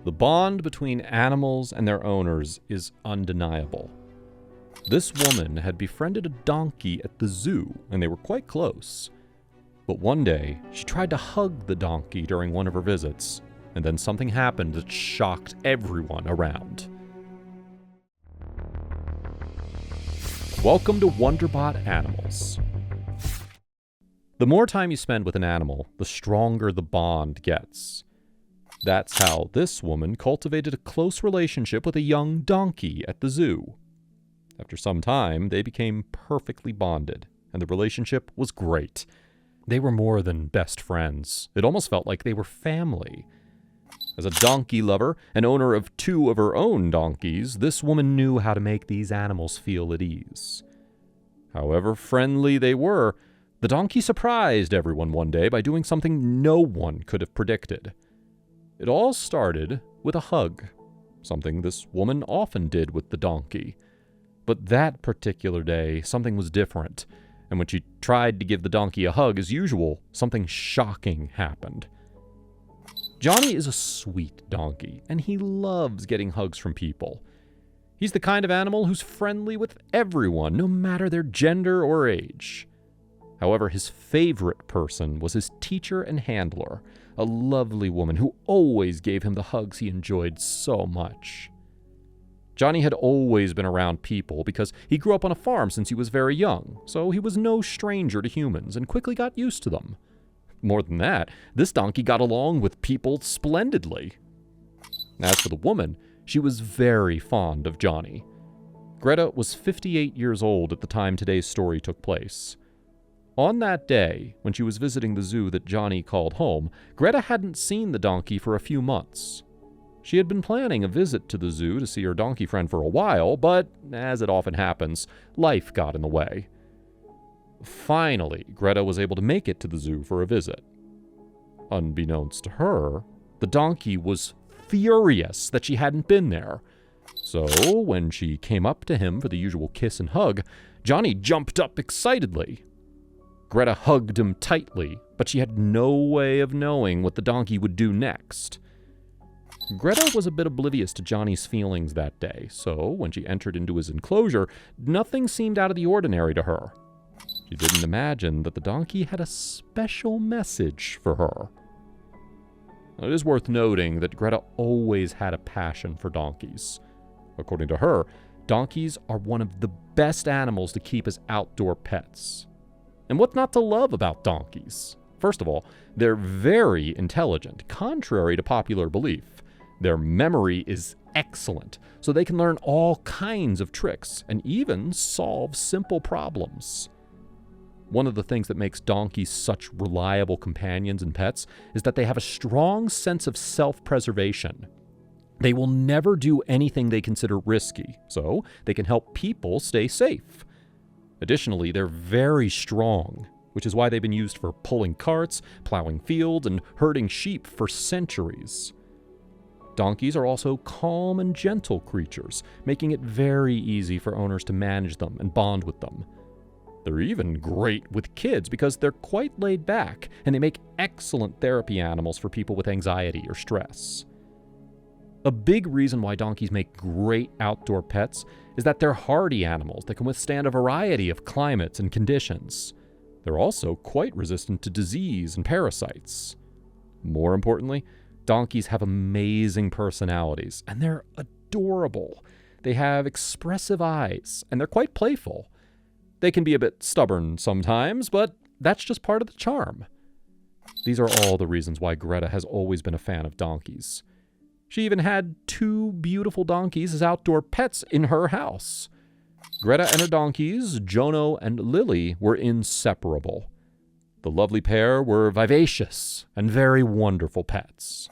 The bond between animals and their owners is undeniable. This woman had befriended a donkey at the zoo, and they were quite close. But one day, she tried to hug the donkey during one of her visits, and then something happened that shocked everyone around. Welcome to Wonderbot Animals. The more time you spend with an animal, the stronger the bond gets. That's how this woman cultivated a close relationship with a young donkey at the zoo. After some time, they became perfectly bonded, and the relationship was great. They were more than best friends. It almost felt like they were family. As a donkey lover and owner of 2 of her own donkeys, this woman knew how to make these animals feel at ease. However friendly they were, the donkey surprised everyone one day by doing something no one could have predicted. It all started with a hug, something this woman often did with the donkey. But that particular day, something was different, and when she tried to give the donkey a hug as usual, something shocking happened. Johnny is a sweet donkey, and he loves getting hugs from people. He's the kind of animal who's friendly with everyone, no matter their gender or age. However, his favorite person was his teacher and handler, a lovely woman who always gave him the hugs he enjoyed so much. Johnny had always been around people because he grew up on a farm since he was very young, so he was no stranger to humans and quickly got used to them. More than that, this donkey got along with people splendidly. As for the woman, she was very fond of Johnny. Greta was 58 years old at the time today's story took place. On that day, when she was visiting the zoo that Johnny called home, Greta hadn't seen the donkey for a few months. She had been planning a visit to the zoo to see her donkey friend for a while, but, as it often happens, life got in the way. Finally, Greta was able to make it to the zoo for a visit. Unbeknownst to her, the donkey was furious that she hadn't been there. So, when she came up to him for the usual kiss and hug, Johnny jumped up excitedly. Greta hugged him tightly, but she had no way of knowing what the donkey would do next. Greta was a bit oblivious to Johnny's feelings that day, so when she entered into his enclosure, nothing seemed out of the ordinary to her. She didn't imagine that the donkey had a special message for her. It is worth noting that Greta always had a passion for donkeys. According to her, donkeys are one of the best animals to keep as outdoor pets. And what's not to love about donkeys? First of all, they're very intelligent, contrary to popular belief. Their memory is excellent, so they can learn all kinds of tricks and even solve simple problems. One of the things that makes donkeys such reliable companions and pets is that they have a strong sense of self-preservation. They will never do anything they consider risky, so they can help people stay safe. Additionally, they're very strong, which is why they've been used for pulling carts, plowing fields, and herding sheep for centuries. Donkeys are also calm and gentle creatures, making it very easy for owners to manage them and bond with them. They're even great with kids because they're quite laid back, and they make excellent therapy animals for people with anxiety or stress. A big reason why donkeys make great outdoor pets is that they're hardy animals that can withstand a variety of climates and conditions. They're also quite resistant to disease and parasites. More importantly, donkeys have amazing personalities, and they're adorable. They have expressive eyes, and they're quite playful. They can be a bit stubborn sometimes, but that's just part of the charm. These are all the reasons why Greta has always been a fan of donkeys. She even had 2 beautiful donkeys as outdoor pets in her house. Greta and her donkeys, Jono and Lily, were inseparable. The lovely pair were vivacious and very wonderful pets.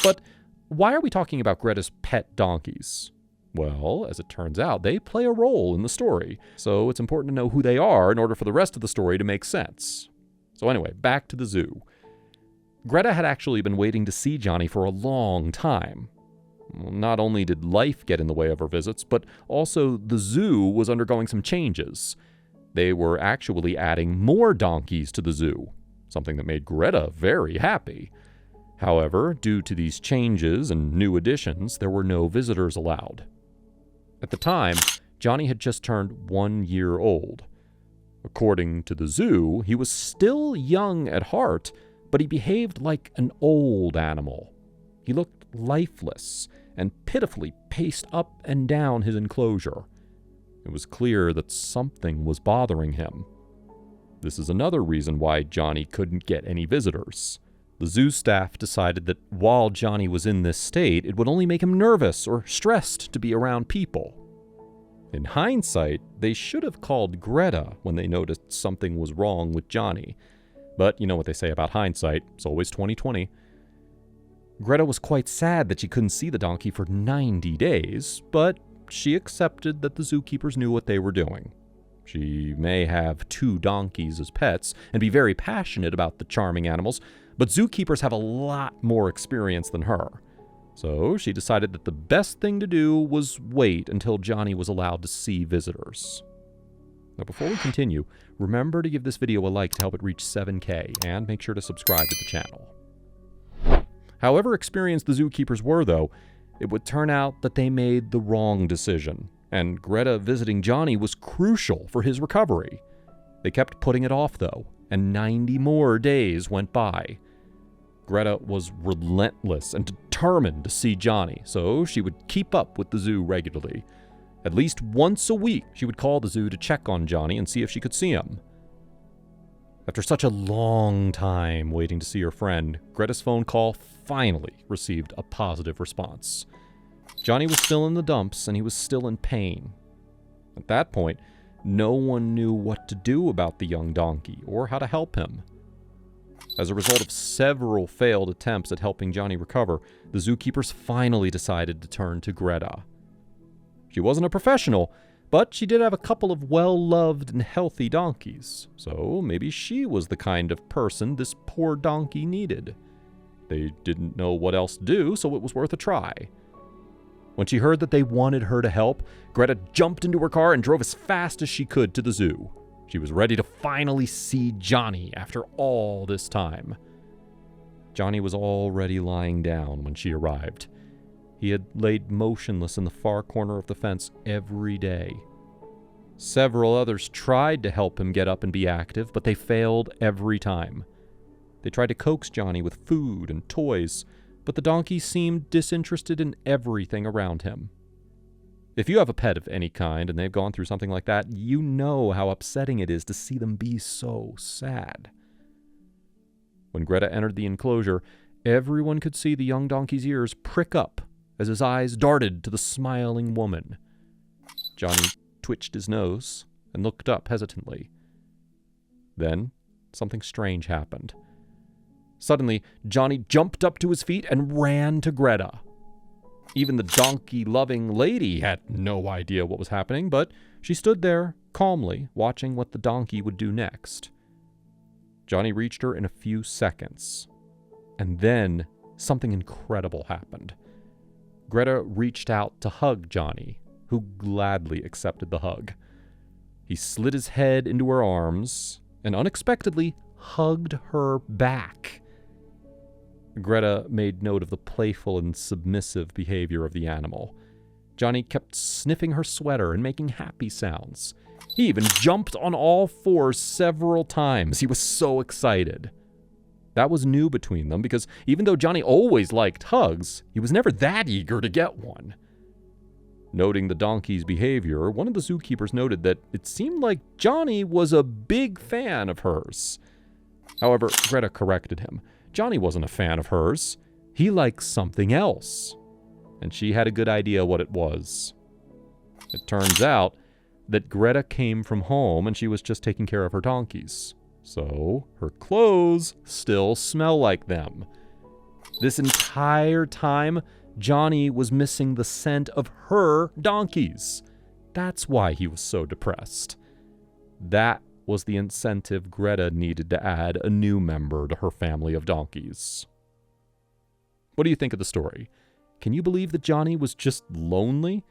But why are we talking about Greta's pet donkeys? Well, as it turns out, they play a role in the story, so it's important to know who they are in order for the rest of the story to make sense. So anyway, back to the zoo. Greta had actually been waiting to see Johnny for a long time. Not only did life get in the way of her visits, but also the zoo was undergoing some changes. They were actually adding more donkeys to the zoo, something that made Greta very happy. However, due to these changes and new additions, there were no visitors allowed. At the time, Johnny had just turned 1 year old. According to the zoo, he was still young at heart, but he behaved like an old animal. He looked lifeless and pitifully paced up and down his enclosure. It was clear that something was bothering him. This is another reason why Johnny couldn't get any visitors. The zoo staff decided that while Johnny was in this state, it would only make him nervous or stressed to be around people. In hindsight, they should have called Greta when they noticed something was wrong with Johnny. But you know what they say about hindsight, it's always 20/20. Greta was quite sad that she couldn't see the donkey for 90 days, but she accepted that the zookeepers knew what they were doing. She may have 2 donkeys as pets and be very passionate about the charming animals, but zookeepers have a lot more experience than her. So she decided that the best thing to do was wait until Johnny was allowed to see visitors. Now before we continue, remember to give this video a like to help it reach 7K, and make sure to subscribe to the channel. However experienced the zookeepers were, though, it would turn out that they made the wrong decision, and Greta visiting Johnny was crucial for his recovery. They kept putting it off, though, and 90 more days went by. Greta was relentless and determined to see Johnny, so she would keep up with the zoo regularly. At least once a week, she would call the zoo to check on Johnny and see if she could see him. After such a long time waiting to see her friend, Greta's phone call finally received a positive response. Johnny was still in the dumps, and he was still in pain. At that point, no one knew what to do about the young donkey or how to help him. As a result of several failed attempts at helping Johnny recover, the zookeepers finally decided to turn to Greta. She wasn't a professional, but she did have a couple of well-loved and healthy donkeys, so maybe she was the kind of person this poor donkey needed. They didn't know what else to do, so it was worth a try. When she heard that they wanted her to help, Greta jumped into her car and drove as fast as she could to the zoo. She was ready to finally see Johnny after all this time. Johnny was already lying down when she arrived. He had laid motionless in the far corner of the fence every day. Several others tried to help him get up and be active, but they failed every time. They tried to coax Johnny with food and toys, but the donkey seemed disinterested in everything around him. If you have a pet of any kind and they've gone through something like that, you know how upsetting it is to see them be so sad. When Greta entered the enclosure, everyone could see the young donkey's ears prick up as his eyes darted to the smiling woman. Johnny twitched his nose and looked up hesitantly. Then, something strange happened. Suddenly, Johnny jumped up to his feet and ran to Greta. Even the donkey-loving lady had no idea what was happening, but she stood there calmly, watching what the donkey would do next. Johnny reached her in a few seconds, and then something incredible happened. Greta reached out to hug Johnny, who gladly accepted the hug. He slid his head into her arms and unexpectedly hugged her back. Greta made note of the playful and submissive behavior of the animal. Johnny kept sniffing her sweater and making happy sounds. He even jumped on all fours several times. He was so excited. That was new between them because even though Johnny always liked hugs, he was never that eager to get one. Noting the donkey's behavior, one of the zookeepers noted that it seemed like Johnny was a big fan of hers. However, Greta corrected him. Johnny wasn't a fan of hers. He liked something else. And she had a good idea what it was. It turns out that Greta came from home and she was just taking care of her donkeys. So her clothes still smell like them. This entire time, Johnny was missing the scent of her donkeys. That's why he was so depressed. That was the incentive Greta needed to add a new member to her family of donkeys. What do you think of the story? Can you believe that Johnny was just lonely?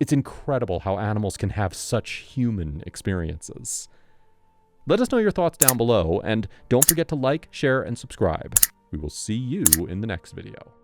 It's incredible how animals can have such human experiences. Let us know your thoughts down below, and don't forget to like, share, and subscribe. We will see you in the next video.